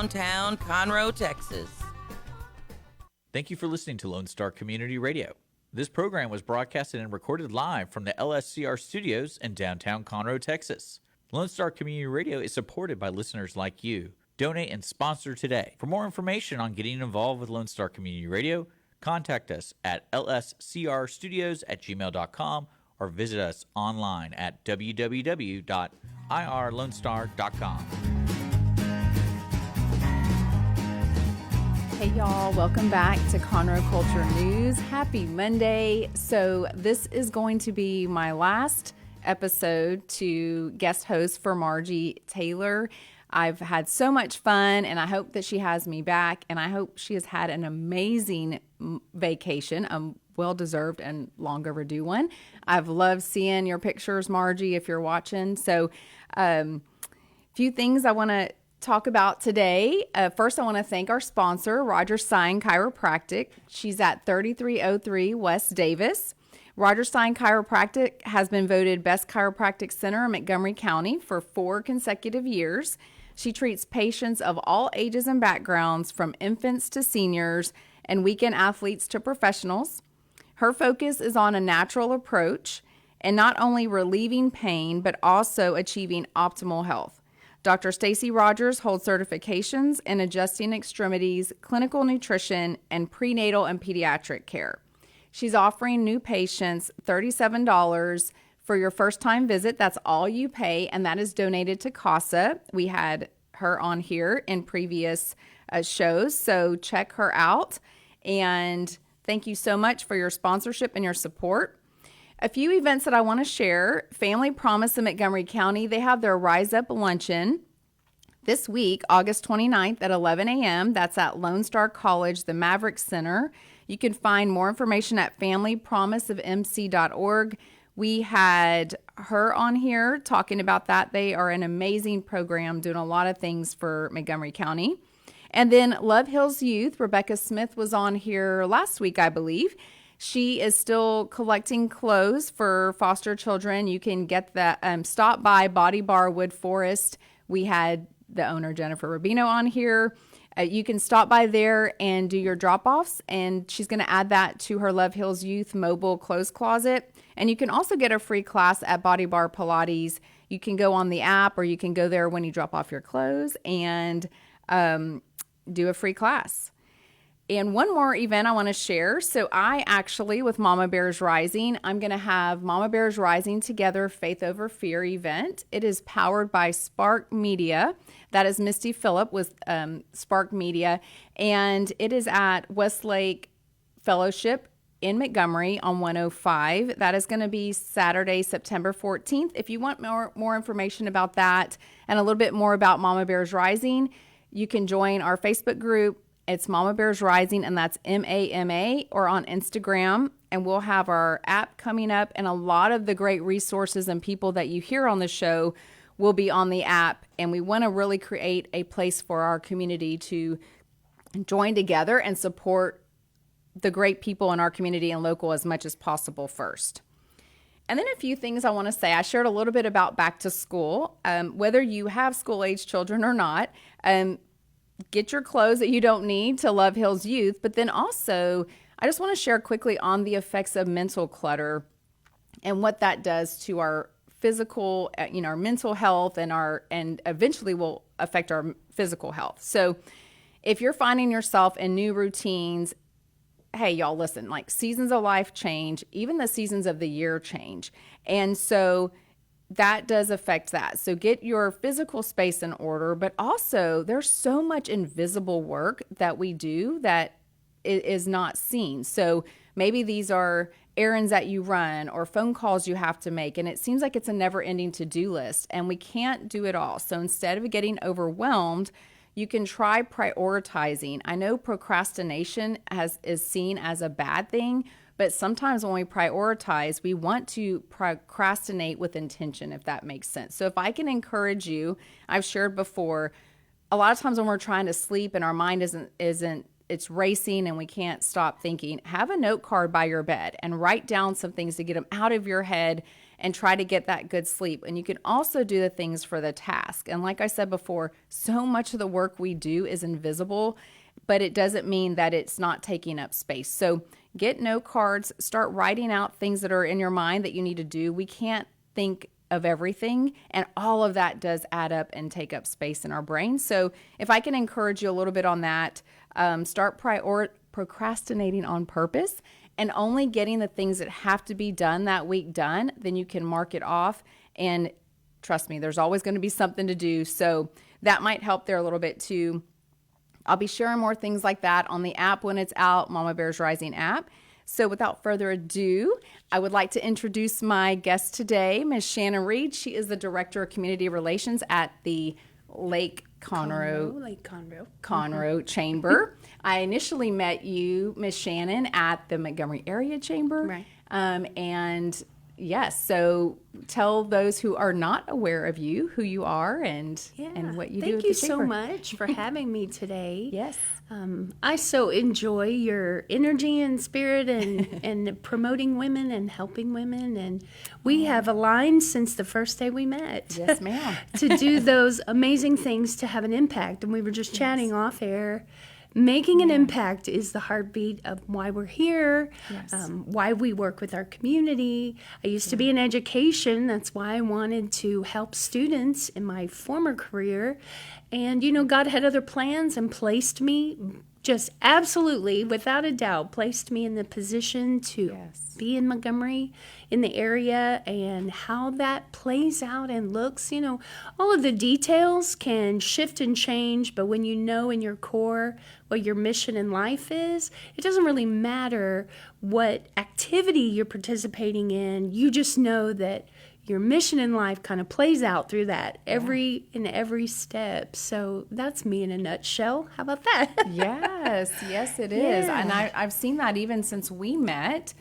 downtown Conroe, Texas. Thank you for listening to Lone Star Community Radio. This program was broadcasted and recorded live from the LSCR studios in downtown Conroe, Texas. Lone Star Community Radio is supported by listeners like you. Donate and sponsor today. For more information on getting involved with Lone Star Community Radio, contact us at lscrstudios@gmail.com or visit us online at www.irlonestar.com. Hey y'all, welcome back to Conroe Culture News. Happy Monday. So this is going to be my last episode to guest host for Margie Taylor. I've had so much fun and I hope that she has me back, and I hope she has had an amazing vacation, a well-deserved and long overdue one. I've loved seeing your pictures, Margie, if you're watching. So few things I want to talk about today. First, I want to thank our sponsor, Roger Stein Chiropractic. She's at 3303 West Davis. Roger Stein Chiropractic has been voted Best Chiropractic Center in Montgomery County for 4 consecutive years. She treats patients of all ages and backgrounds, from infants to seniors and weekend athletes to professionals. Her focus is on a natural approach and not only relieving pain, but also achieving optimal health. Dr. Stacy Rogers holds certifications in adjusting extremities, clinical nutrition, and prenatal and pediatric care. She's offering new patients $37 for your first-time visit. That's all you pay, and that is donated to CASA. We had her on here in previous shows, so check her out. And thank you so much for your sponsorship and your support. A few events that I want to share. Family Promise in Montgomery County, they have their Rise Up Luncheon this week, August 29th at 11 a.m. That's at Lone Star College, the Maverick Center. You can find more information at familypromiseofmc.org. We had her on here talking about that. They are an amazing program doing a lot of things for Montgomery County. And then Love Hills Youth, Rebecca Smith was on here last week, I believe. She is still collecting clothes for foster children. You can get that, stop by Body Bar Wood Forest. We had the owner, Jennifer Rubino, on here. You can stop by there and do your drop-offs, and she's going to add that to her Love Hills Youth mobile clothes closet. And you can also get a free class at Body Bar Pilates. You can go on the app, or you can go there when you drop off your clothes and do a free class. And one more event I want to share. So I actually, with Mama Bears Rising, I'm going to have Mama Bears Rising Together Faith Over Fear event. It is powered by Spark Media. That is Misty Phillip with Spark Media. And it is at Westlake Fellowship in Montgomery on 105. That is going to be Saturday, September 14th. If you want more information about that and a little bit more about Mama Bears Rising, you can join our Facebook group. It's Mama Bears Rising, and that's MAMA, or on Instagram. And we'll have our app coming up, and a lot of the great resources and people that you hear on the show will be on the app. And we want to really create a place for our community to join together and support the great people in our community and local as much as possible first. And then a few things I want to say. I shared a little bit about back to school. Whether you have school-age children or not, get your clothes that you don't need to Love Hills Youth. But then also, I just want to share quickly on the effects of mental clutter and what that does to our physical, our mental health, and eventually will affect our physical health. So if you're finding yourself in new routines, hey, y'all, listen, like seasons of life change, even the seasons of the year change. And so that does affect that. So get your physical space in order, but also there's so much invisible work that we do that is not seen. So maybe these are errands that you run or phone calls you have to make, and it seems like it's a never-ending to-do list, and we can't do it all. So instead of getting overwhelmed, you can try prioritizing. I know procrastination is seen as a bad thing, but sometimes when we prioritize, we want to procrastinate with intention, if that makes sense. So if I can encourage you, I've shared before, a lot of times when we're trying to sleep and our mind it's racing and we can't stop thinking, have a note card by your bed and write down some things to get them out of your head and try to get that good sleep. And you can also do the things for the task. And like I said before, so much of the work we do is invisible, but it doesn't mean that it's not taking up space. So get note cards, start writing out things that are in your mind that you need to do. We can't think of everything, and all of that does add up and take up space in our brain. So if I can encourage you a little bit on that, start procrastinating on purpose and only getting the things that have to be done that week done, then you can mark it off. And trust me, there's always going to be something to do. So that might help there a little bit too. I'll be sharing more things like that on the app when it's out, Mama Bears Rising app. So without further ado, I would like to introduce my guest today, Ms. Shannan Reid. She is the Director of Community Relations at the Lake Conroe Chamber. I initially met you, Ms. Shannan, at the Montgomery Area Chamber. Right. And yes, so tell those who are not aware of you who you are and what you do at the chamber. Thank you so much for having me today. Yes. I so enjoy your energy and spirit and promoting women and helping women. And we have aligned since the first day we met. Yes, ma'am. To do those amazing things to have an impact. And we were just chatting off air. Making an impact is the heartbeat of why we're here, why we work with our community. I used to be in education. That's why I wanted to help students in my former career. And, God had other plans and placed me, just absolutely, without a doubt, placed me in the position to be in Montgomery, in the area, and how that plays out and looks. All of the details can shift and change, but when you know in your core what your mission in life is, it doesn't really matter what activity you're participating in. You just know that your mission in life kind of plays out through that every step. So that's me in a nutshell. How about that? Yes, it is. And I've seen that even since we met.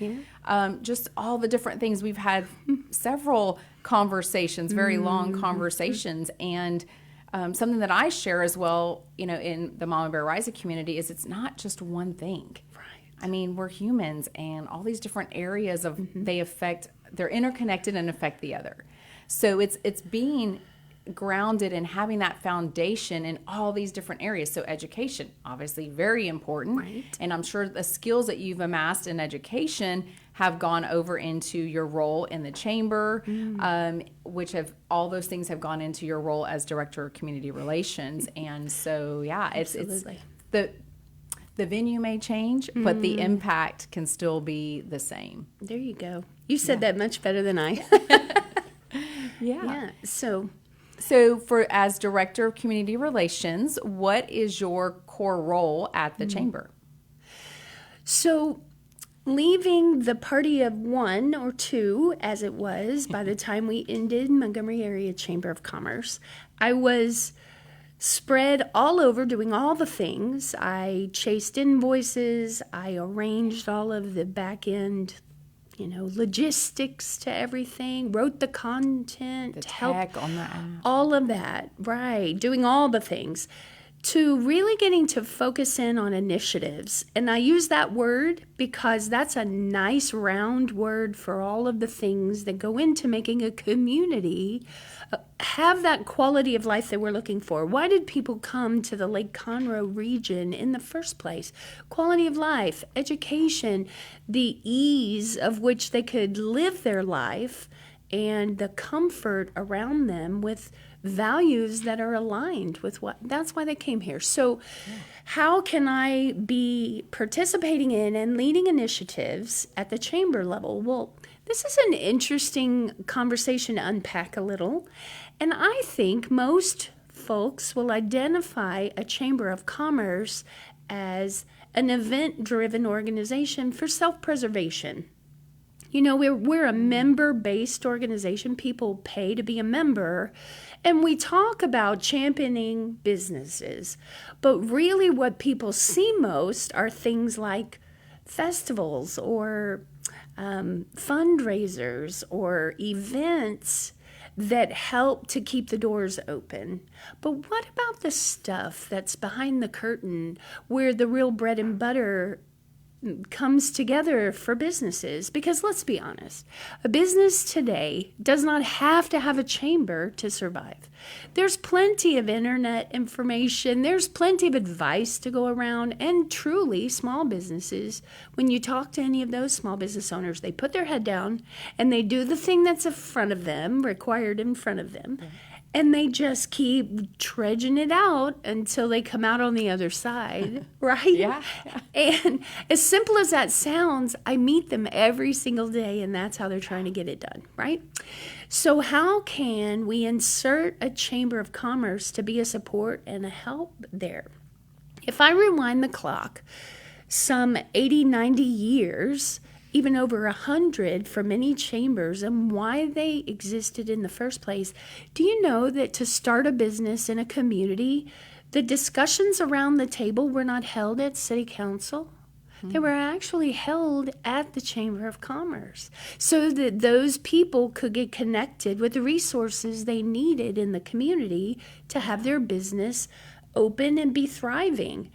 Just all the different things. We've had several conversations, very long conversations. And something that I share as well, in the Mama Bear Rising community is it's not just one thing. Right. I mean, we're humans, and all these different areas of they're interconnected and affect the other. So it's being grounded and having that foundation in all these different areas. So education, obviously very important. Right. And I'm sure the skills that you've amassed in education have gone over into your role in the chamber, all those things have gone into your role as Director of Community Relations. And so, it's the venue may change, but the impact can still be the same. There you go. You said that much better than I. Yeah. So as Director of Community Relations, what is your core role at the chamber? So leaving the party of one or two, as it was, by the time we ended Montgomery Area Chamber of Commerce, I was spread all over doing all the things. I chased invoices. I arranged all of the back end, logistics to everything, wrote the content, The to tech help on the app. all of that, right, doing all the things, to really getting to focus in on initiatives. And I use that word because that's a nice round word for all of the things that go into making a community have that quality of life that we're looking for. Why did people come to the Lake Conroe region in the first place? Quality of life, education, the ease of which they could live their life, and the comfort around them with values that are aligned with that's why they came here. So how can I be participating in and leading initiatives at the chamber level? Well, this is an interesting conversation to unpack a little. And I think most folks will identify a chamber of commerce as an event-driven organization for self-preservation. We're a member-based organization. People pay to be a member. And we talk about championing businesses. But really what people see most are things like festivals or fundraisers or events that help to keep the doors open. But what about the stuff that's behind the curtain where the real bread and butter comes together for businesses. Because let's be honest, a business today does not have to have a chamber to survive. There's plenty of internet information. There's plenty of advice to go around. And truly, small businesses, when you talk to any of those small business owners, they put their head down and they do the thing that's in front of them, required in front of them. Yeah. And they just keep trudging it out until they come out on the other side, right? Yeah. And as simple as that sounds, I meet them every single day, and that's how they're trying to get it done, right? So how can we insert a Chamber of Commerce to be a support and a help there? If I rewind the clock some 80, 90 years, even over 100 for many chambers, and why they existed in the first place. Do you know that to start a business in a community, the discussions around the table were not held at City Council? They were actually held at the Chamber of Commerce so that those people could get connected with the resources they needed in the community to have their business open and be thriving.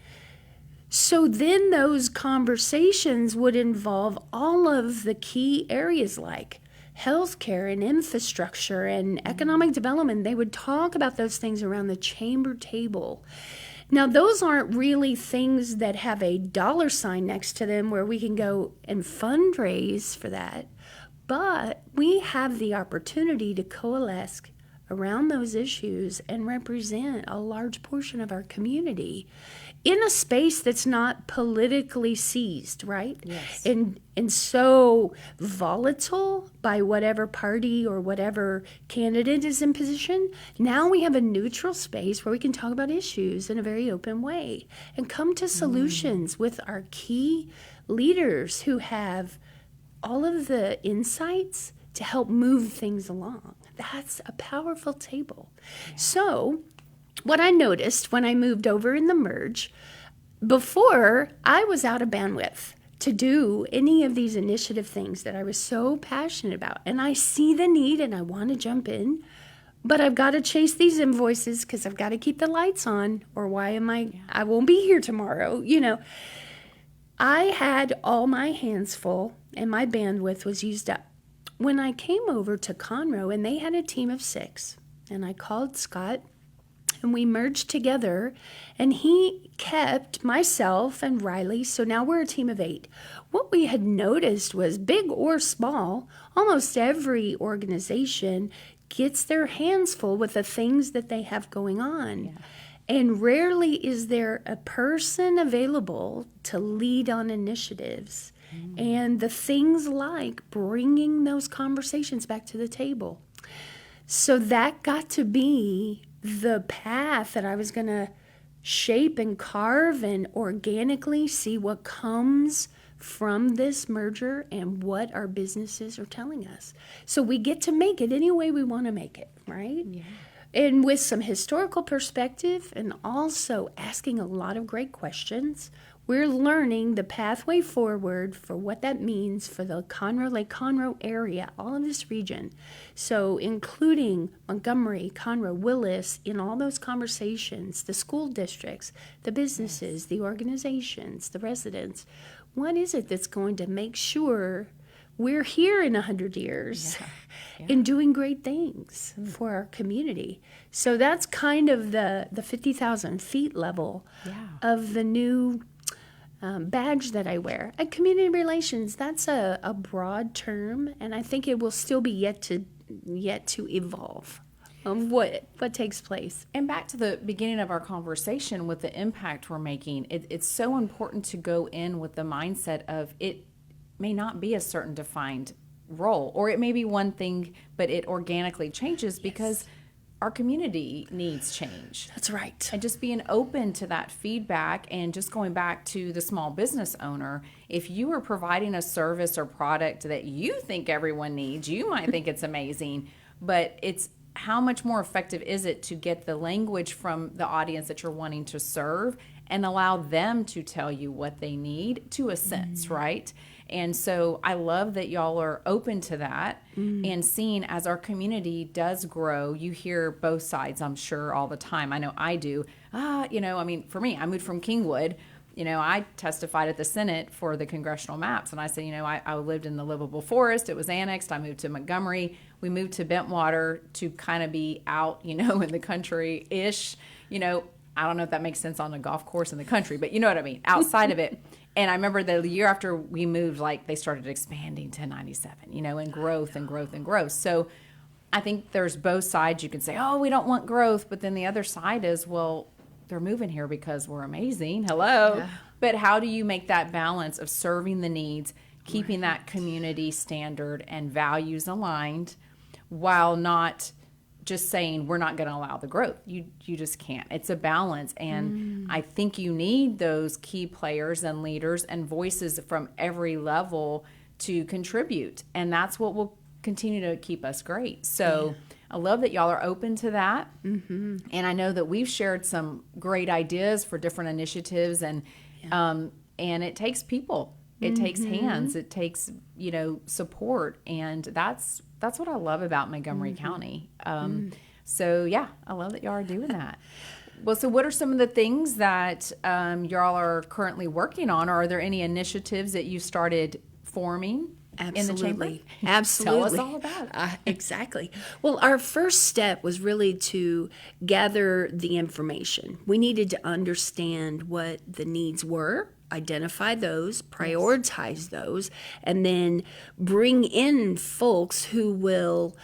So then those conversations would involve all of the key areas like healthcare and infrastructure and economic development. They would talk about those things around the chamber table. Now, those aren't really things that have a dollar sign next to them where we can go and fundraise for that. But we have the opportunity to coalesce around those issues and represent a large portion of our community in a space that's not politically seized, right? Yes. And so volatile by whatever party or whatever candidate is in position. Now we have a neutral space where we can talk about issues in a very open way and come to solutions with our key leaders who have all of the insights to help move things along. That's a powerful table. Yeah. So what I noticed when I moved over in the merge, before I was out of bandwidth to do any of these initiative things that I was so passionate about. And I see the need and I want to jump in, but I've got to chase these invoices because I've got to keep the lights on, or why am I won't be here tomorrow. You know, I had all my hands full and my bandwidth was used up. When I came over to Conroe and they had a team of 6, and I called Scott and we merged together, and he kept myself and Riley, so now we're a team of 8. What we had noticed was, big or small, almost every organization gets their hands full with the things that they have going on. Yeah. And rarely is there a person available to lead on initiatives. And the things like bringing those conversations back to the table. So that got to be the path that I was going to shape and carve and organically see what comes from this merger and what our businesses are telling us. So we get to make it any way we want to make it, right? Yeah. And with some historical perspective and also asking a lot of great questions, we're learning the pathway forward for what that means for the Conroe, Lake Conroe area, all of this region. So including Montgomery, Conroe, Willis, in all those conversations, the school districts, the businesses, the organizations, the residents. What is it that's going to make sure we're here in 100 years and doing great things for our community? So that's kind of the 50,000 feet level of the new badge that I wear. At community relations, that's a broad term, and I think it will still be yet to evolve what takes place. And back to the beginning of our conversation with the impact we're making, it's so important to go in with the mindset of it may not be a certain defined role, or it may be one thing, but it organically changes because our community needs change. That's right. And just being open to that feedback, and just going back to the small business owner, if you are providing a service or product that you think everyone needs, you might think it's amazing, but it's how much more effective is it to get the language from the audience that you're wanting to serve and allow them to tell you what they need to a sense, right? And so I love that y'all are open to that and seeing as our community does grow. You hear both sides, I'm sure, all the time. I know I do. For me, I moved from Kingwood I testified at the Senate for the congressional maps, and I said, I lived in the livable forest. It was annexed. I moved to Montgomery. We moved to Bentwater to kind of be out, in the country-ish. I don't know if that makes sense on a golf course in the country, but you know what I mean, outside of it. And I remember the year after we moved, they started expanding 1097, and growth and growth and growth. So I think there's both sides. You can say, oh, we don't want growth. But then the other side is, well, they're moving here because we're amazing. Hello. Yeah. But how do you make that balance of serving the needs, keeping that community standard and values aligned, while not just saying we're not going to allow the growth? You just can't. It's a balance. And I think you need those key players and leaders and voices from every level to contribute. And that's what will continue to keep us great. So I love that y'all are open to that. And I know that we've shared some great ideas for different initiatives, and it takes people. It takes hands. It takes, support. And that's what I love about Montgomery County. So yeah, I love that y'all are doing that. Well, so what are some of the things that y'all are currently working on? Or are there any initiatives that you started forming? In the chamber? Absolutely. Tell us all about it. Exactly. Well, our first step was really to gather the information. We needed to understand what the needs were, identify those, prioritize those, and then bring in folks who will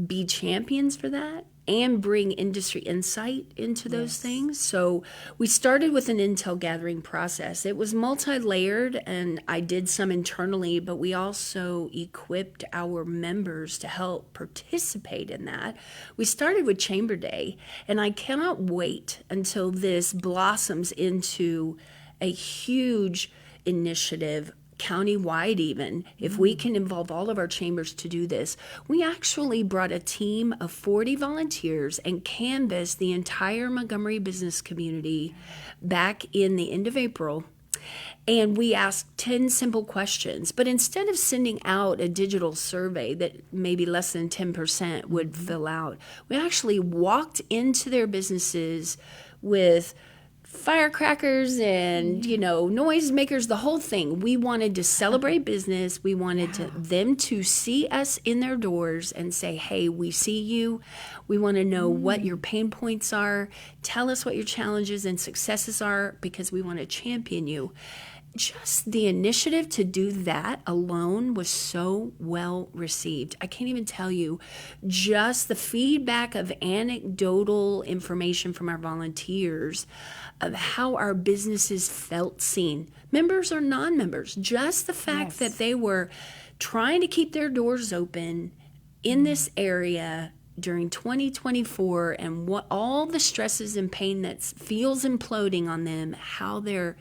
be champions for that and bring industry insight into those things. So we started with an intel gathering process. It was multi-layered, and I did some internally, but we also equipped our members to help participate in that. We started with Chamber Day, and I cannot wait until this blossoms into a huge initiative countywide, even if we can involve all of our chambers to do this. We actually brought a team of 40 volunteers and canvassed the entire Montgomery business community back in the end of April. And we asked 10 simple questions. But instead of sending out a digital survey that maybe less than 10% would fill out, we actually walked into their businesses with firecrackers and, noisemakers, the whole thing. We wanted to celebrate business. We wanted them to see us in their doors and say, hey, we see you. We want to know what your pain points are. Tell us what your challenges and successes are, because we want to champion you. Just the initiative to do that alone was so well received. I can't even tell you, just the feedback of anecdotal information from our volunteers of how our businesses felt seen, members or non-members, just the fact that they were trying to keep their doors open in this area during 2024, and what all the stresses and pain that feels imploding on them, how they're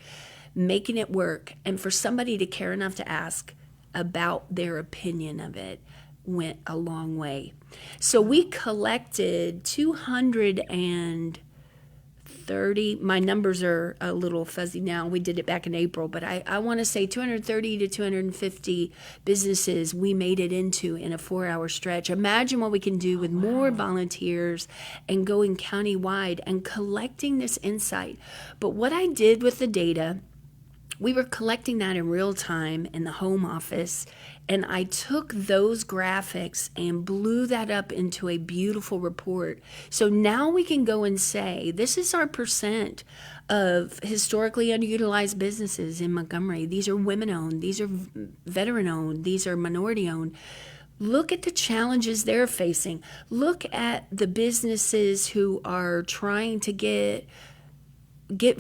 making it work, and for somebody to care enough to ask about their opinion of it went a long way. So we collected 230, my numbers are a little fuzzy now, we did it back in April, but I want to say 230 to 250 businesses we made it into in a 4-hour stretch. Imagine what we can do with more volunteers and going countywide and collecting this insight. But what I did with the data, we were collecting that in real time in the home office, and I took those graphics and blew that up into a beautiful report. So now we can go and say, this is our percent of historically underutilized businesses in Montgomery. These are women-owned, these are veteran-owned, these are minority-owned. Look at the challenges they're facing. Look at the businesses who are trying to get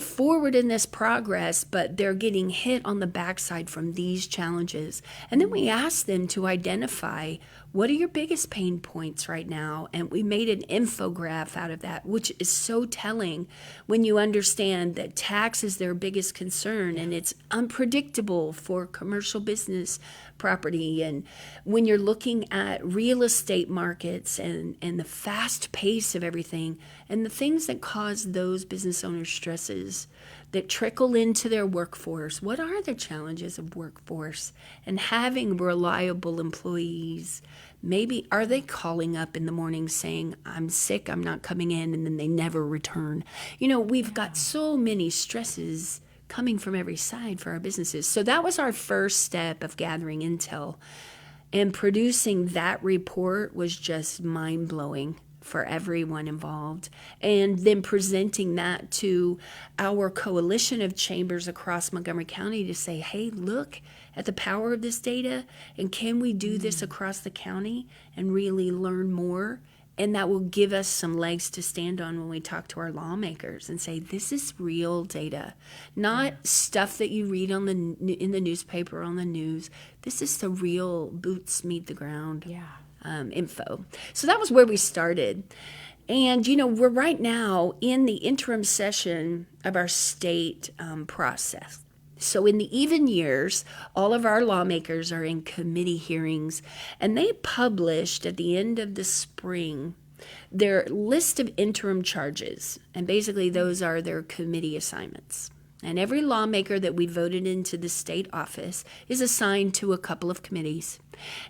forward in this progress, but they're getting hit on the backside from these challenges. And then we asked them to identify, what are your biggest pain points right now? And we made an infograph out of that, which is so telling when you understand that tax is their biggest concern, and it's unpredictable for commercial business property. And when you're looking at real estate markets and the fast pace of everything, and the things that cause those business owners stresses that trickle into their workforce, what are the challenges of workforce? And having reliable employees, maybe are they calling up in the morning saying, I'm sick, I'm not coming in, and then they never return? We've got so many stresses coming from every side for our businesses. So that was our first step of gathering intel. And producing that report was just mind-blowing for everyone involved. And then presenting that to our coalition of chambers across Montgomery County to say, hey, look at the power of this data, and can we do this across the county and really learn more? And that will give us some legs to stand on when we talk to our lawmakers and say, this is real data, not stuff that you read on in the newspaper, on the news. This is the real boots meet the ground info. So that was where we started. And, we're right now in the interim session of our state process. So in the even years, all of our lawmakers are in committee hearings, and they published at the end of the spring their list of interim charges. And basically those are their committee assignments. And every lawmaker that we voted into the state office is assigned to a couple of committees.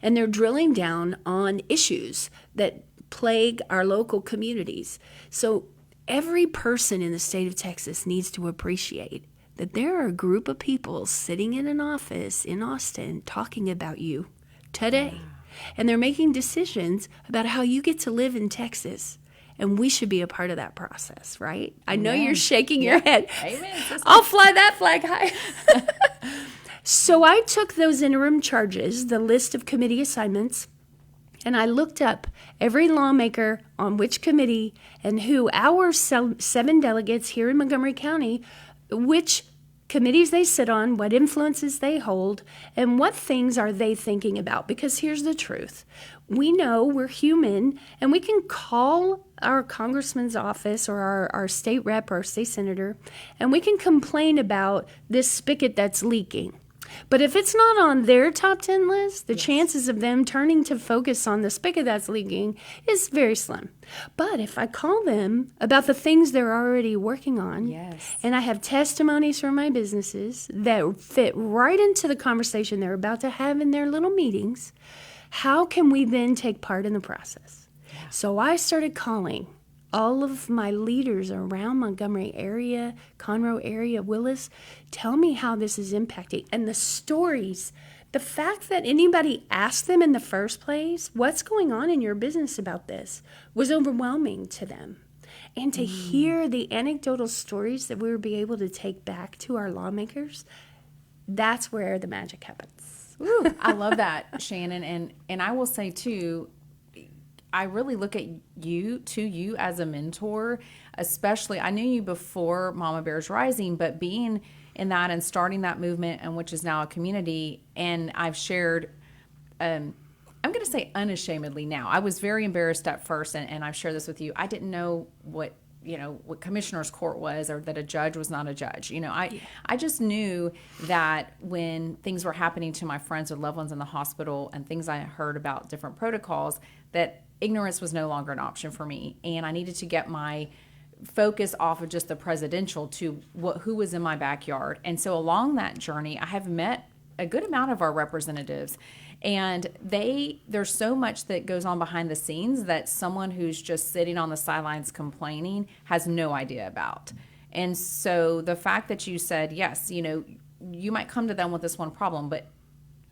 And they're drilling down on issues that plague our local communities. So every person in the state of Texas needs to appreciate that there are a group of people sitting in an office in Austin talking about you today. And they're making decisions about how you get to live in Texas. And we should be a part of that process, right? I know you're shaking your head. Amen. I'll fly that flag high. So I took those interim charges, the list of committee assignments, and I looked up every lawmaker on which committee and who our 7 delegates here in Montgomery County, which committees they sit on, what influences they hold, and what things are they thinking about. Because here's the truth. We know we're human, and we can call our congressman's office or our state rep or our state senator, and we can complain about this spigot that's leaking. But if it's not on their top 10 list, the chances of them turning to focus on the spigot that's leaking is very slim. But if I call them about the things they're already working on, and I have testimonies from my businesses that fit right into the conversation they're about to have in their little meetings, how can we then take part in the process? So I started calling all of my leaders around Montgomery area, Conroe area, Willis, tell me how this is impacting. And the stories, the fact that anybody asked them in the first place, what's going on in your business about this, was overwhelming to them. And to hear the anecdotal stories that we would be able to take back to our lawmakers, that's where the magic happens. Ooh, I love that, Shannan. And I will say, too, I really look at you as a mentor, especially. I knew you before Mama Bears Rising, but being in that and starting that movement, and which is now a community, and I've shared, I'm going to say unashamedly now. I was very embarrassed at first, and I've shared this with you. I didn't know what commissioner's court was, or that a judge was not a judge. I just knew that when things were happening to my friends or loved ones in the hospital and things I heard about different protocols, that ignorance was no longer an option for me. And I needed to get my focus off of just the presidential to who was in my backyard. And so along that journey, I have met a good amount of our representatives. And there's so much that goes on behind the scenes that someone who's just sitting on the sidelines complaining has no idea about. And so the fact that you said, yes, you might come to them with this one problem, but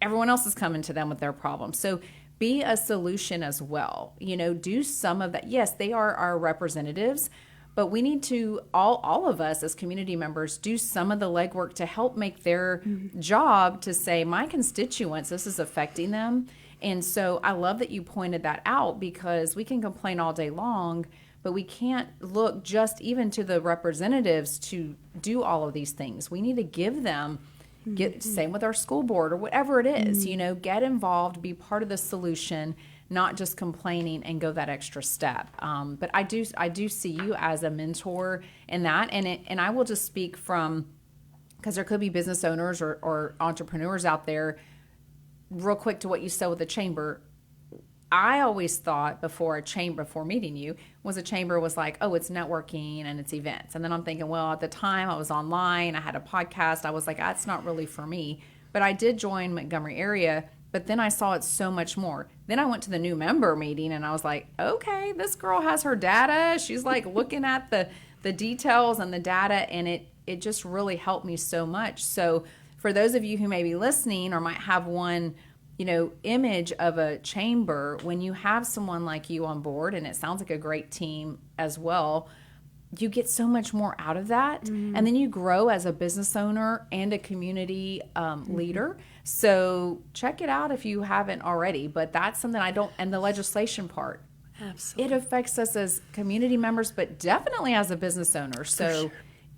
everyone else is coming to them with their problem. So be a solution as well. Do some of that. Yes, they are our representatives, but we need to, all of us as community members, do some of the legwork to help make their job to say, my constituents, this is affecting them. And so I love that you pointed that out, because we can complain all day long, but we can't look just even to the representatives to do all of these things. We need to give them, same with our school board or whatever it is, get involved, be part of the solution, not just complaining and go that extra step. But I do see you as a mentor in that. And I will just speak from, because there could be business owners or entrepreneurs out there, real quick to what you said with the chamber. I always thought before meeting you, a chamber was like, oh, it's networking and it's events. And then I'm thinking, well, at the time I was online, I had a podcast. I was like, that's not really for me. But I did join Montgomery area, but then I saw it's so much more. Then I went to the new member meeting and I was like, okay, this girl has her data. She's like looking at the details and the data, and it just really helped me so much. So for those of you who may be listening or might have one, image of a chamber, when you have someone like you on board, and it sounds like a great team as well, you get so much more out of that. And then you grow as a business owner and a community leader. So check it out if you haven't already. But that's something and the legislation part. Absolutely. It affects us as community members, but definitely as a business owner. So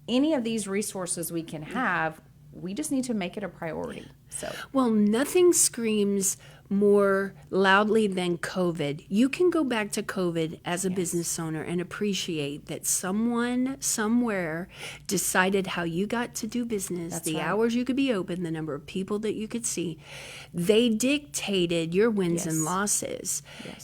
any of these resources we can have, we just need to make it a priority. So, well, nothing screams more loudly than COVID. You can go back to COVID as a business owner and appreciate that someone somewhere decided how you got to do business, hours you could be open, the number of people that you could see. They dictated your wins and losses.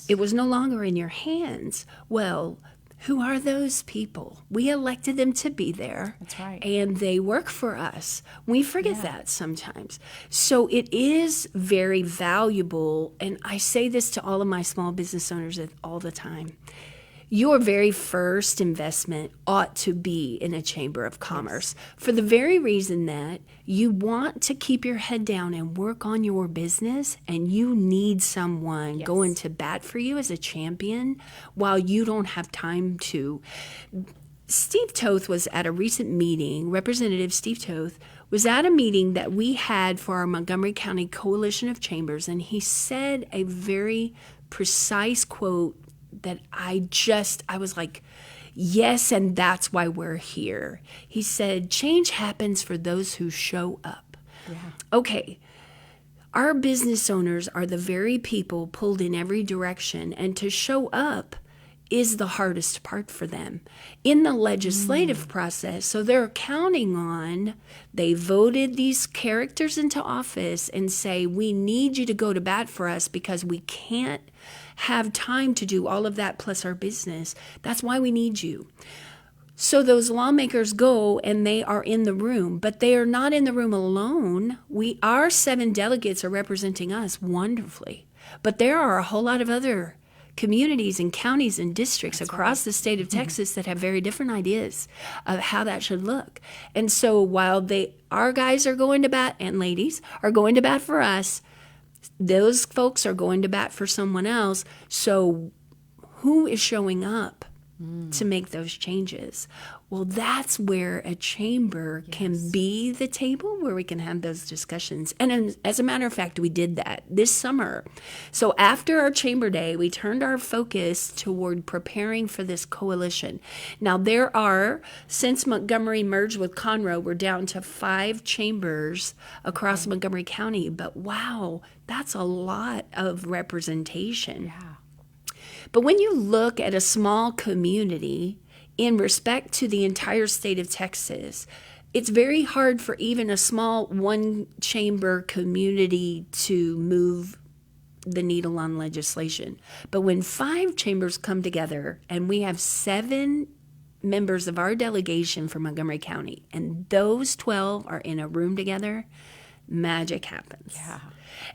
It was no longer in your hands. Well, who are those people? We elected them to be there. That's right. And they work for us. We forget that sometimes. So it is very valuable. And I say this to all of my small business owners all the time. Your very first investment ought to be in a chamber of commerce for the very reason that you want to keep your head down and work on your business, and you need someone going to bat for you as a champion while you don't have time to. Steve Toth was at a recent meeting. Representative Steve Toth was at a meeting that we had for our Montgomery County Coalition of Chambers, and he said a very precise quote that I was like, yes, and that's why we're here. He said, change happens for those who show up. Yeah. Okay, our business owners are the very people pulled in every direction, and to show up is the hardest part for them in the legislative process. So they're counting on, they voted these characters into office and say, we need you to go to bat for us because we can't have time to do all of that plus our business. That's why we need you. So those lawmakers go and they are in the room, but they are not in the room alone. Our 7 delegates are representing us wonderfully, but there are a whole lot of other communities and counties and districts across the state of Texas that have very different ideas of how that should look. And so while our guys are going to bat, and ladies are going to bat for us, those folks are going to bat for someone else. So who is showing up to make those changes? Well, that's where a chamber can be the table where we can have those discussions. And as a matter of fact, we did that this summer. So after our chamber day, we turned our focus toward preparing for this coalition. Now since Montgomery merged with Conroe, we're down to 5 chambers across Montgomery County. But wow, that's a lot of representation. Yeah. But when you look at a small community in respect to the entire state of Texas, it's very hard for even a small 1-chamber community to move the needle on legislation. But when 5 chambers come together and we have 7 members of our delegation from Montgomery County, and those 12 are in a room together, magic happens. Yeah.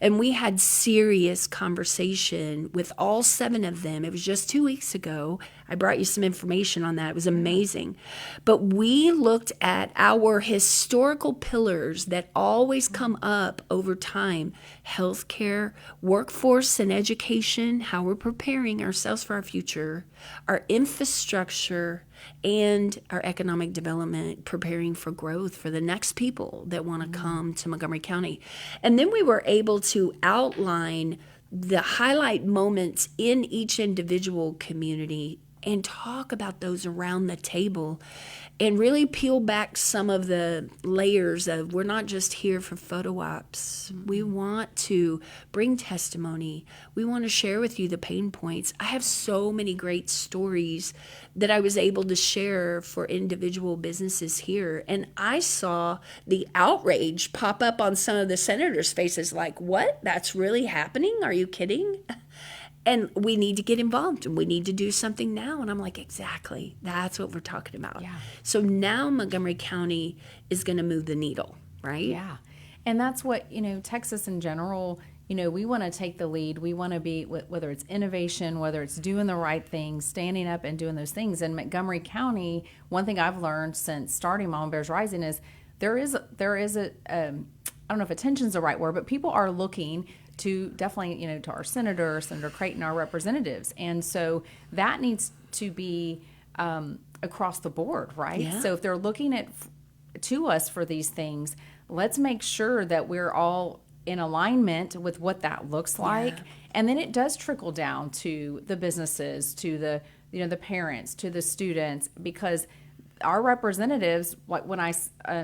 And we had serious conversation with all 7 of them. It was just 2 weeks ago. I brought you some information on that. It was amazing. But we looked at our historical pillars that always come up over time: healthcare, workforce and education, how we're preparing ourselves for our future, our infrastructure, and our economic development, preparing for growth for the next people that want to come to Montgomery County. And then we were able to outline the highlight moments in each individual community and talk about those around the table and really peel back some of the layers of, we're not just here for photo ops. We want to bring testimony. We want to share with you the pain points. I have so many great stories that I was able to share for individual businesses here. And I saw the outrage pop up on some of the senators' faces like, what? That's really happening? Are you kidding? And we need to get involved, and we need to do something now. And I'm like, exactly. That's what we're talking about. Yeah. So now Montgomery County is going to move the needle, right? Yeah. And that's what, Texas in general we want to take the lead. We want to be, whether it's innovation, whether it's doing the right things, standing up and doing those things. In Montgomery County, one thing I've learned since starting Mama Bears Rising is there is a I don't know if attention's the right word, but people are looking to definitely, to our Senator Creighton, our representatives. And so that needs to be across the board, right? Yeah. So if they're looking to us for these things, let's make sure that we're all in alignment with what that looks like. Yeah. And then it does trickle down to the businesses, to the, the parents, to the students, because our representatives, like when I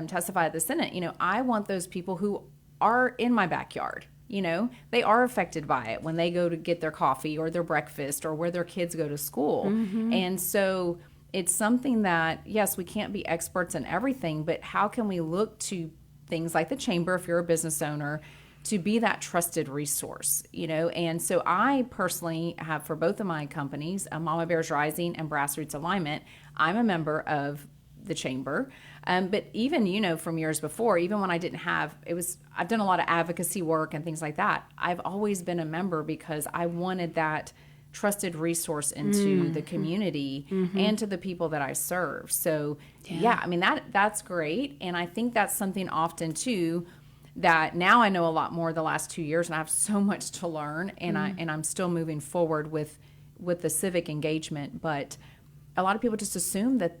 testify at the Senate, I want those people who are in my backyard. They are affected by it when they go to get their coffee or their breakfast or where their kids go to school. Mm-hmm. And so it's something that, yes, we can't be experts in everything, but how can we look to things like the chamber, if you're a business owner, to be that trusted resource, And so I personally have, for both of my companies, Mama Bears Rising and Grassroots Alignment, I'm a member of the chamber. But even, from years before, even when I didn't have, I've done a lot of advocacy work and things like that. I've always been a member because I wanted that trusted resource into the community and to the people that I serve. So that's great. And I think that's something often too, that now I know a lot more the last 2 years, and I have so much to learn, and I'm still moving forward with the civic engagement. But a lot of people just assume that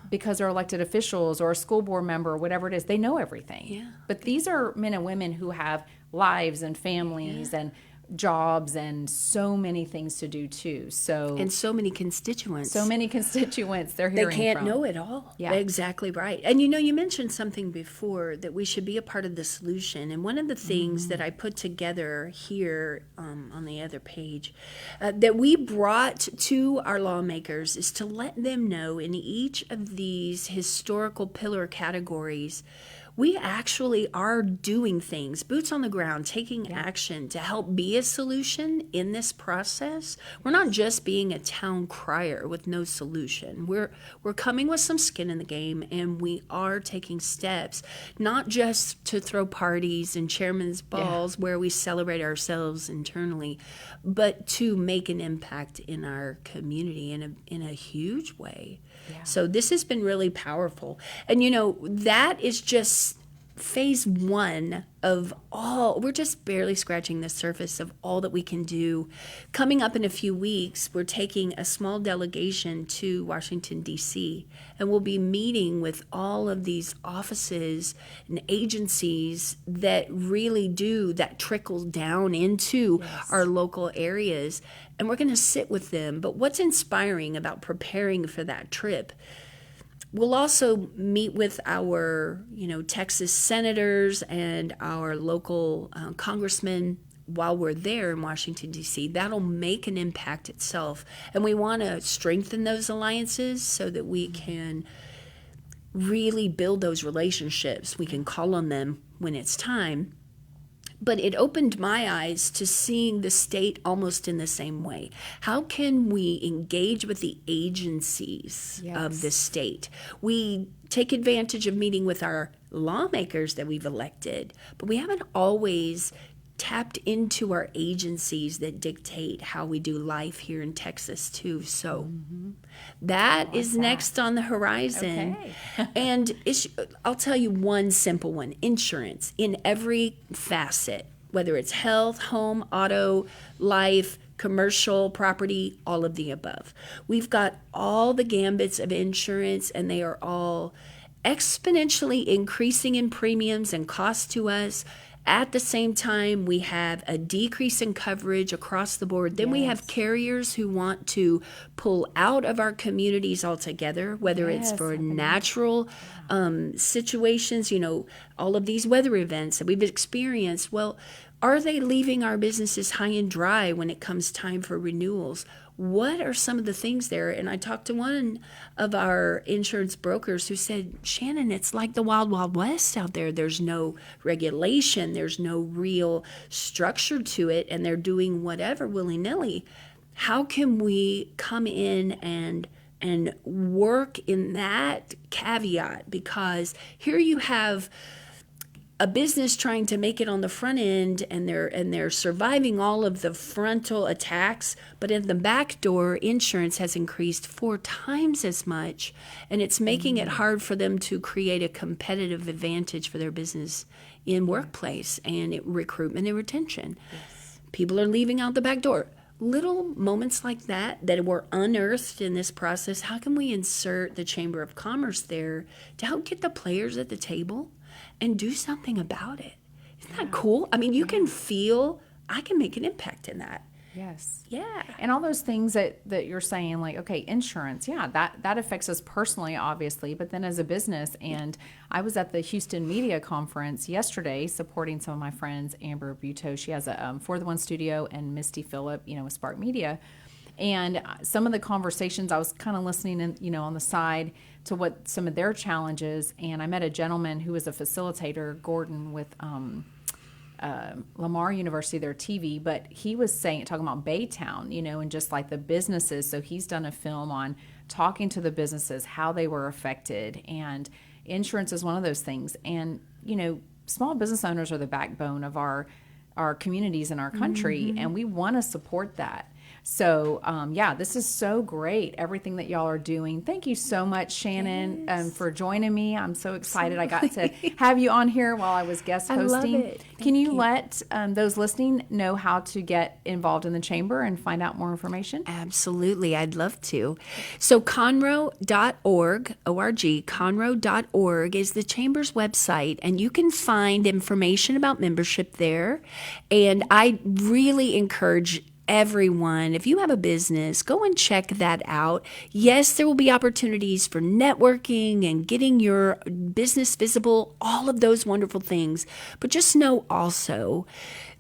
because they're elected officials or a school board member or whatever it is, they know everything. Yeah. But these are men and women who have lives and families and jobs and so many things to do too. And so many constituents. They're hearing They can't from. know it all. Yeah. Exactly right. And you mentioned something before, that we should be a part of the solution. And one of the things that I put together here on the other page that we brought to our lawmakers is to let them know in each of these historical pillar categories, we actually are doing things, boots on the ground, taking action to help be a solution in this process. We're not just being a town crier with no solution. We're coming with some skin in the game, and we are taking steps, not just to throw parties and chairman's balls where we celebrate ourselves internally, but to make an impact in our community in a huge way. Yeah. So this has been really powerful. And, that is just phase one of all. We're just barely scratching the surface of all that we can do. Coming up in a few weeks, we're taking a small delegation to Washington, D.C., and we'll be meeting with all of these offices and agencies that really that trickle down into our local areas. And we're going to sit with them. But what's inspiring about preparing for that trip, we'll also meet with our, Texas senators and our local congressmen while we're there in Washington, D.C. That'll make an impact itself. And we want to strengthen those alliances so that we can really build those relationships. We can call on them when it's time. But it opened my eyes to seeing the state almost in the same way. How can we engage with the agencies of the state? We take advantage of meeting with our lawmakers that we've elected, but we haven't always tapped into our agencies that dictate how we do life here in Texas too. So that is next on the horizon. Okay. And I'll tell you one simple one: insurance in every facet, whether it's health, home, auto, life, commercial, property, all of the above. We've got all the gambits of insurance, and they are all exponentially increasing in premiums and costs to us. At the same time, we have a decrease in coverage across the board. Then we have carriers who want to pull out of our communities altogether, whether it's for natural situations, all of these weather events that we've experienced. Well, are they leaving our businesses high and dry when it comes time for renewals? What are some of the things there? And I talked to one of our insurance brokers who said, Shannan, it's like the wild, wild west out there. There's no regulation. There's no real structure to it. And they're doing whatever willy-nilly. How can we come in and work in that caveat? Because here you have a business trying to make it on the front end, and they're surviving all of the frontal attacks, but in the back door, insurance has increased 4 times as much, and it's making it hard for them to create a competitive advantage for their business in workplace and recruitment and retention. Yes. People are leaving out the back door. Little moments like that were unearthed in this process. How can we insert the Chamber of Commerce there to help get the players at the table and do something about it? Isn't that cool? I mean, you can feel I can make an impact in that. Yes. Yeah. And all those things that you're saying, like, okay, insurance, yeah, that affects us personally, obviously, but then as a business. And I was at the Houston Media Conference yesterday supporting some of my friends, Amber Buteau. She has a For the One studio, and Misty Phillip, with Spark Media. And some of the conversations, I was kind of listening in, on the side to what some of their challenges. And I met a gentleman who was a facilitator, Gordon, with Lamar University, their TV, but he was talking about Baytown, and just like the businesses. So he's done a film on talking to the businesses, how they were affected, and insurance is one of those things. And, small business owners are the backbone of our communities in our country, and we want to support that. So, this is so great, everything that y'all are doing. Thank you so much, Shannan, for joining me. I'm so excited I got to have you on here while I was guest hosting. I love it. Can you let those listening know how to get involved in the Chamber and find out more information? Absolutely. I'd love to. So Conroe.org, O-R-G, Conroe.org is the Chamber's website, and you can find information about membership there. And I really encourage everyone, if you have a business, go and check that out. Yes, there will be opportunities for networking and getting your business visible, all of those wonderful things. But just know also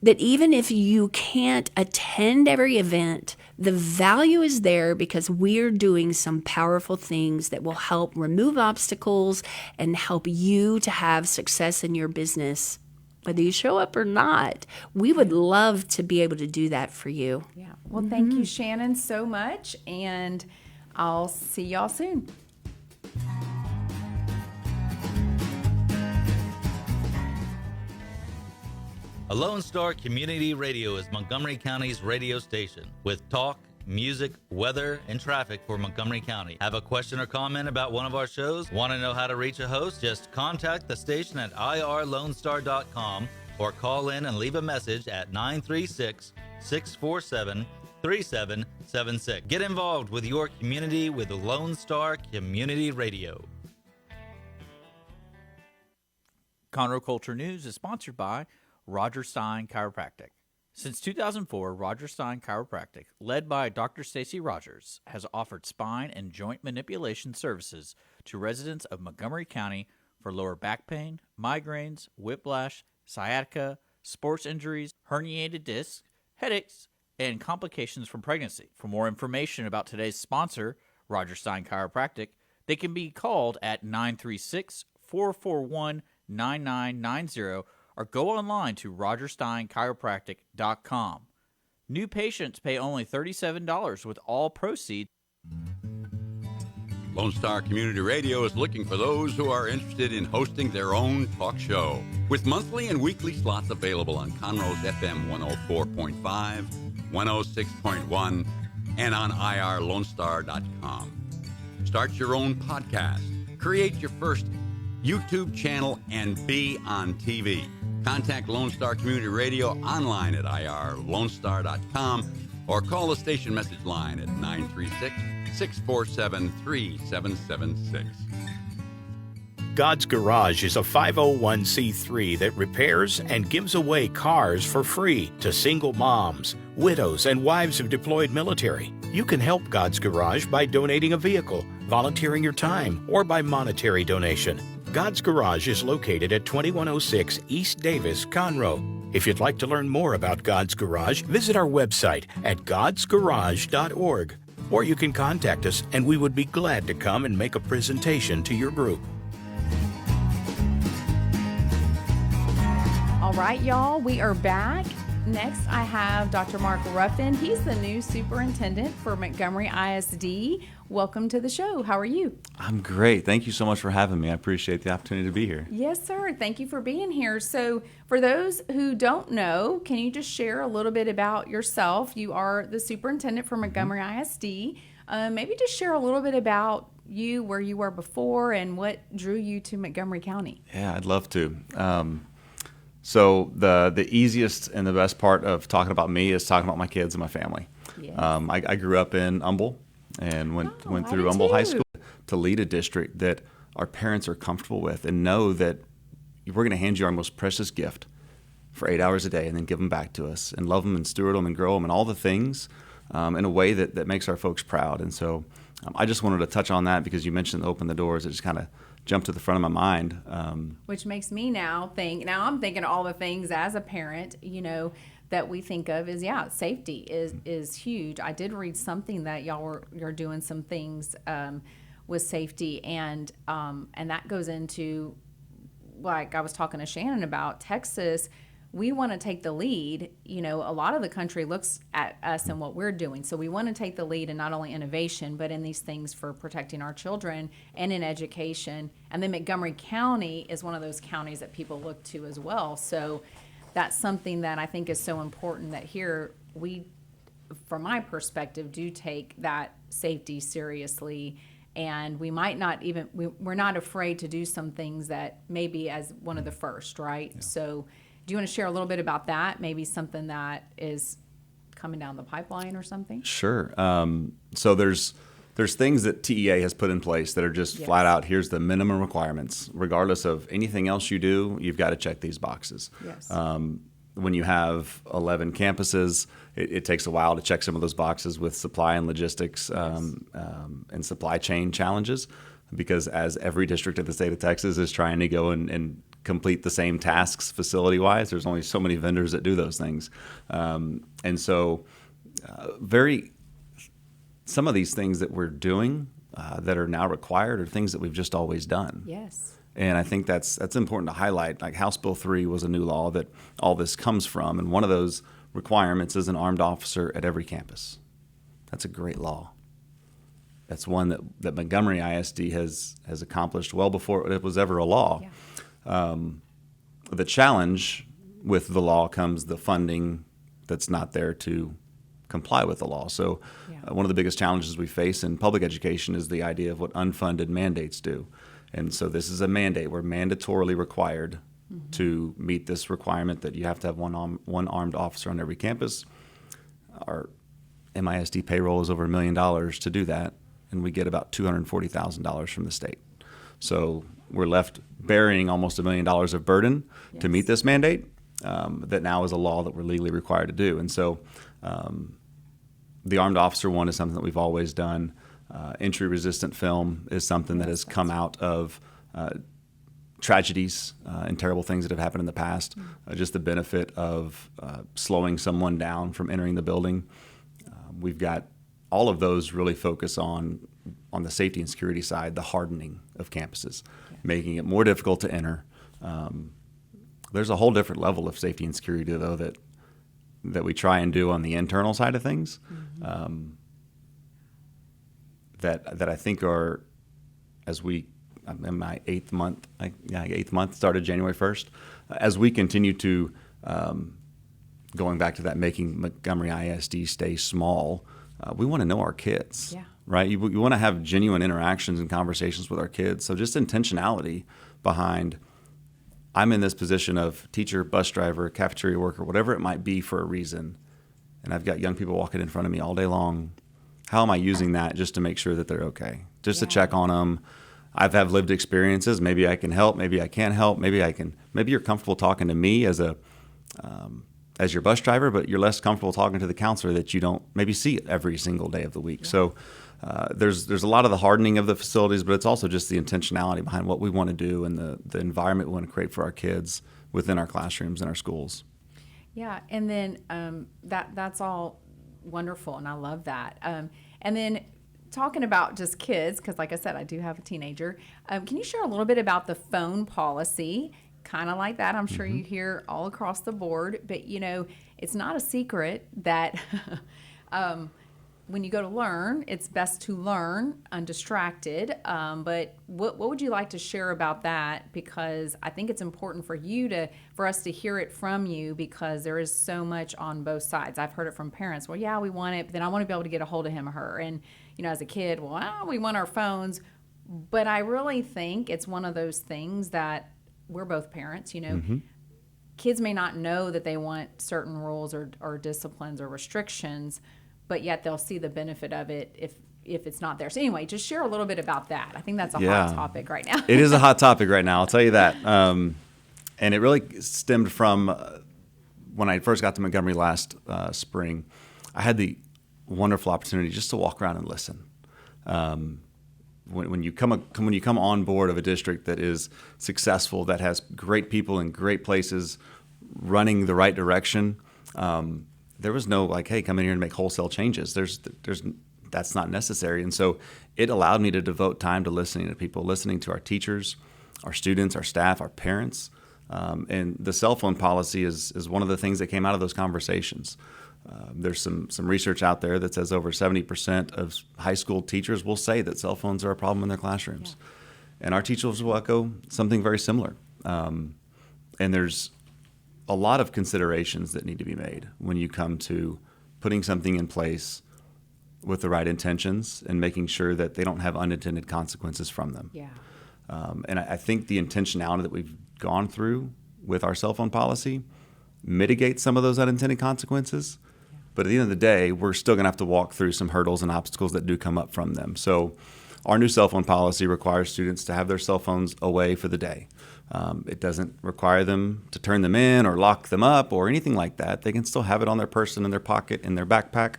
that even if you can't attend every event, the value is there because we're doing some powerful things that will help remove obstacles and help you to have success in your business. Whether you show up or not, we would love to be able to do that for you. Yeah. Well, thank you, Shannan, so much, and I'll see y'all soon. Lone Star Community Radio is Montgomery County's radio station with talk, music, weather, and traffic for Montgomery County. Have a question or comment about one of our shows? Want to know how to reach a host? Just contact the station at irlonestar.com or call in and leave a message at 936-647-3776. Get involved with your community with Lone Star Community Radio. Conroe Culture News is sponsored by Roger Stein Chiropractic. Since 2004, Roger Stein Chiropractic, led by Dr. Stacy Rogers, has offered spine and joint manipulation services to residents of Montgomery County for lower back pain, migraines, whiplash, sciatica, sports injuries, herniated discs, headaches, and complications from pregnancy. For more information about today's sponsor, Roger Stein Chiropractic, they can be called at 936-441-9990 or go online to rogersteinchiropractic.com. New patients pay only $37 with all proceeds. Lone Star Community Radio is looking for those who are interested in hosting their own talk show. With monthly and weekly slots available on Conroe's FM 104.5, 106.1, and on irlonestar.com. Start your own podcast, create your first YouTube channel, and be on TV. Contact Lone Star Community Radio online at irlonestar.com or call the station message line at 936-647-3776. God's Garage is a 501c3 that repairs and gives away cars for free to single moms, widows, and wives of deployed military. You can help God's Garage by donating a vehicle, volunteering your time, or by monetary donation. God's Garage is located at 2106 East Davis, Conroe. If you'd like to learn more about God's Garage, visit our website at godsgarage.org. Or you can contact us and we would be glad to come and make a presentation to your group. All right, y'all, we are back. Next, I have Dr. Mark Ruffin. He's the new superintendent for Montgomery ISD. Welcome to the show. How are you? I'm great. Thank you so much for having me. I appreciate the opportunity to be here. Yes, sir. Thank you for being here. So, for those who don't know, can you just share a little bit about yourself? You are the superintendent for Montgomery ISD. Maybe just share a little bit about you, where you were before, and what drew you to Montgomery County. Yeah, I'd love to. So the easiest and the best part of talking about me is talking about my kids and my family. Yes. I grew up in Humble and went I through did Humble High too. School to lead a district that our parents are comfortable with and know that we're going to hand you our most precious gift for 8 hours a day and then give them back to us and love them and steward them and grow them and all the things in a way that makes our folks proud. And so I just wanted to touch on that because you mentioned open the doors. It just kind of jumped to the front of my mind. Which makes me now I'm thinking all the things as a parent, that we think of is, safety is huge. I did read something that you're doing some things with safety, and that goes into, like I was talking to Shannan about Texas. We want to take the lead. A lot of the country looks at us and what we're doing. So we want to take the lead in not only innovation, but in these things for protecting our children and in education. And then Montgomery County is one of those counties that people look to as well. So that's something that I think is so important, that here we, from my perspective, do take that safety seriously. And we might not even, we're not afraid to do some things that maybe as one of the first, right? Yeah. So do you want to share a little bit about that? Maybe something that is coming down the pipeline or something? Sure. So there's things that TEA has put in place that are just flat out, here's the minimum requirements. Regardless of anything else you do, you've got to check these boxes. Yes. When you have 11 campuses, it takes a while to check some of those boxes with supply and logistics and supply chain challenges, because as every district in the state of Texas is trying to go and complete the same tasks facility-wise, there's only so many vendors that do those things. And so some of these things that we're doing that are now required are things that we've just always done. Yes. And I think that's important to highlight. Like House Bill 3 was a new law that all this comes from, and one of those requirements is an armed officer at every campus. That's a great law. That's one that Montgomery ISD has accomplished well before it was ever a law. Yeah. The challenge with the law comes the funding that's not there to comply with the law. So one of the biggest challenges we face in public education is the idea of what unfunded mandates do. And so this is a mandate. We're mandatorily required to meet this requirement that you have to have one armed officer on every campus. Our MISD payroll is over $1 million to do that, and we get about $240,000 from the state. So we're left bearing almost $1 million of burden to meet this mandate that now is a law that we're legally required to do. And so the armed officer one is something that we've always done. Entry-resistant film is something that has come out of tragedies and terrible things that have happened in the past. Just the benefit of slowing someone down from entering the building. We've got all of those really focus on the safety and security side, the hardening of campuses, making it more difficult to enter. There's a whole different level of safety and security, though, that we try and do on the internal side of things. That I think are, I'm in my eighth month started January 1st. As we continue to, going back to that, making Montgomery ISD stay small, we want to know our kids, right? You want to have genuine interactions and conversations with our kids. So just intentionality behind, I'm in this position of teacher, bus driver, cafeteria worker, whatever it might be for a reason, and I've got young people walking in front of me all day long. How am I using that just to make sure that they're okay? Just to check on them. I've had lived experiences. Maybe I can help. Maybe I can't help. Maybe you're comfortable talking to me as your bus driver, but you're less comfortable talking to the counselor that you don't maybe see every single day of the week. So there's a lot of the hardening of the facilities, but it's also just the intentionality behind what we want to do and the environment we want to create for our kids within our classrooms and our schools. Yeah, and then that's all wonderful, and I love that. And then talking about just kids, because like I said, I do have a teenager. Can you share a little bit about the phone policy? kind of like that. I'm sure you hear all across the board, but it's not a secret that when you go to learn, it's best to learn undistracted. But what would you like to share about that? Because I think it's important for us to hear it from you, because there is so much on both sides. I've heard it from parents. Well, yeah, we want it, but then I want to be able to get a hold of him or her. And as a kid, we want our phones. But I really think it's one of those things that we're both parents. Kids may not know that they want certain rules or disciplines or restrictions, but yet they'll see the benefit of it if it's not there. So anyway, just share a little bit about that. I think that's a hot topic right now. It is a hot topic right now, I'll tell you that. And it really stemmed from when I first got to Montgomery last spring. I had the wonderful opportunity just to walk around and listen. When you come on board of a district that is successful, that has great people in great places, running the right direction, there was no hey, come in here and make wholesale changes. That's not necessary. And so it allowed me to devote time to listening to people, listening to our teachers, our students, our staff, our parents. And the cell phone policy is one of the things that came out of those conversations. There's some research out there that says over 70% of high school teachers will say that cell phones are a problem in their classrooms. Yeah. And our teachers will echo something very similar. And there's a lot of considerations that need to be made when you come to putting something in place with the right intentions and making sure that they don't have unintended consequences from them. Yeah. And I think the intentionality that we've gone through with our cell phone policy mitigates some of those unintended consequences. Yeah. But at the end of the day, we're still going to have to walk through some hurdles and obstacles that do come up from them. So our new cell phone policy requires students to have their cell phones away for the day. It doesn't require them to turn them in or lock them up or anything like that. They can still have it on their person, in their pocket, in their backpack,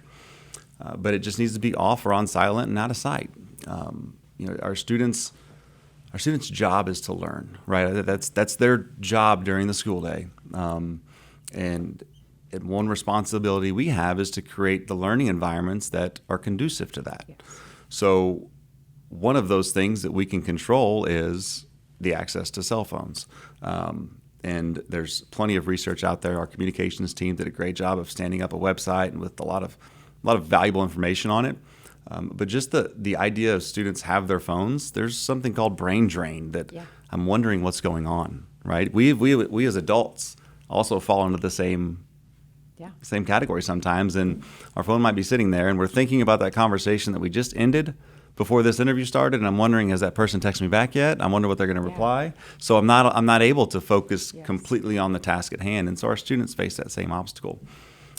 but it just needs to be off or on silent and out of sight. Our students' job is to learn, right? That's their job during the school day, and one responsibility we have is to create the learning environments that are conducive to that. Yes. So one of those things that we can control is the access to cell phones. And there's plenty of research out there. Our communications team did a great job of standing up a website and with a lot of valuable information on it. But just the idea of students have their phones, there's something called brain drain that I'm wondering what's going on, right? We as adults also fall into the same category sometimes, and our phone might be sitting there and we're thinking about that conversation that we just ended before this interview started, and I'm wondering, has that person texted me back yet? I wonder what they're going to reply. So I'm not able to focus completely on the task at hand, and so our students face that same obstacle.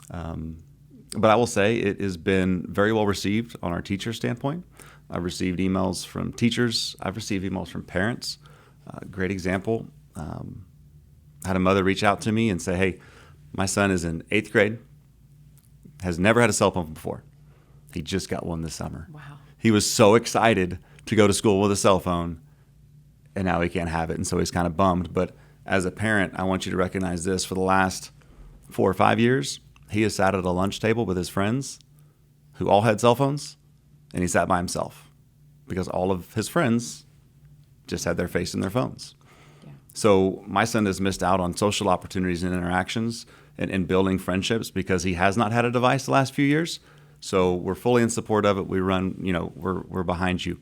But I will say it has been very well received on our teacher standpoint. I've received emails from teachers. I've received emails from parents. Great example. Had a mother reach out to me and say, hey, my son is in 8th grade, has never had a cell phone before. He just got one this summer. Wow. He was so excited to go to school with a cell phone, and now he can't have it, and so he's kind of bummed. But as a parent, I want you to recognize this. For the last 4 or 5 years, he has sat at a lunch table with his friends who all had cell phones, and he sat by himself because all of his friends just had their face in their phones. Yeah. So my son has missed out on social opportunities and interactions and building friendships because he has not had a device the last few years. So we're fully in support of it. We run, we're behind you.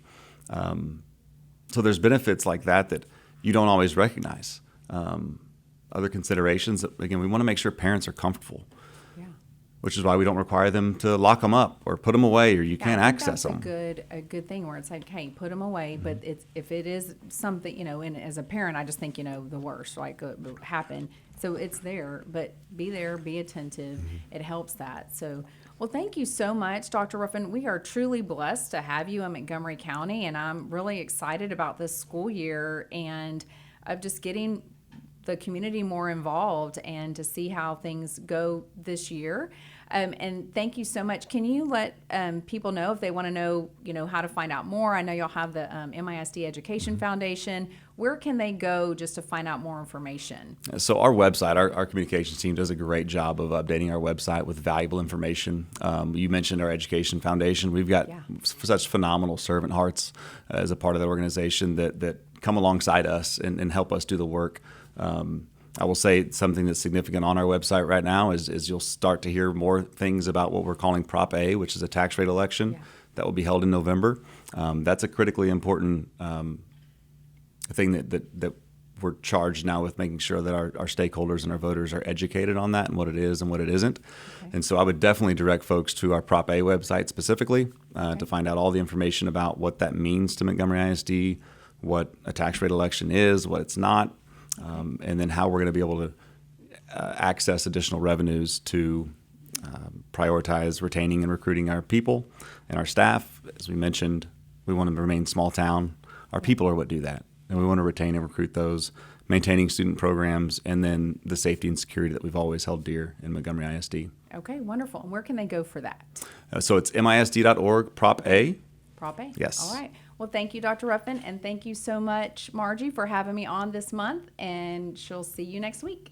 So there's benefits like that you don't always recognize. Other considerations, again, we want to make sure parents are comfortable, which is why we don't require them to lock them up or put them away or you can't access them. That's a good thing where it's like, hey, put them away. But if it is something, and as a parent, I just think, the worst, like it will happen. So it's there, but be there, be attentive. It helps that. So, well, thank you so much, Dr. Ruffin. We are truly blessed to have you in Montgomery County, and I'm really excited about this school year and of just getting the community more involved and to see how things go this year. And thank you so much. Can you let people know if they want to know, how to find out more? I know you'll have the MISD Education Foundation. Where can they go just to find out more information? So our website, our communications team does a great job of updating our website with valuable information. You mentioned our Education Foundation. We've got such phenomenal servant hearts as a part of the organization that come alongside us and help us do the work. I will say something that's significant on our website right now is you'll start to hear more things about what we're calling Prop A, which is a tax rate election that will be held in November. That's a critically important thing that we're charged now with, making sure that our stakeholders and our voters are educated on that and what it is and what it isn't. Okay. And so I would definitely direct folks to our Prop A website specifically to find out all the information about what that means to Montgomery ISD, what a tax rate election is, what it's not, and then how we're going to be able to access additional revenues to prioritize retaining and recruiting our people and our staff. As we mentioned, we want to remain small town. Our people are what do that. And we want to retain and recruit those, maintaining student programs, and then the safety and security that we've always held dear in Montgomery ISD. Okay, wonderful. And where can they go for that? So it's misd.org, Prop A. Prop A? Yes. All right. Well, thank you, Dr. Ruffin, and thank you so much, Margie, for having me on this month, and she'll see you next week.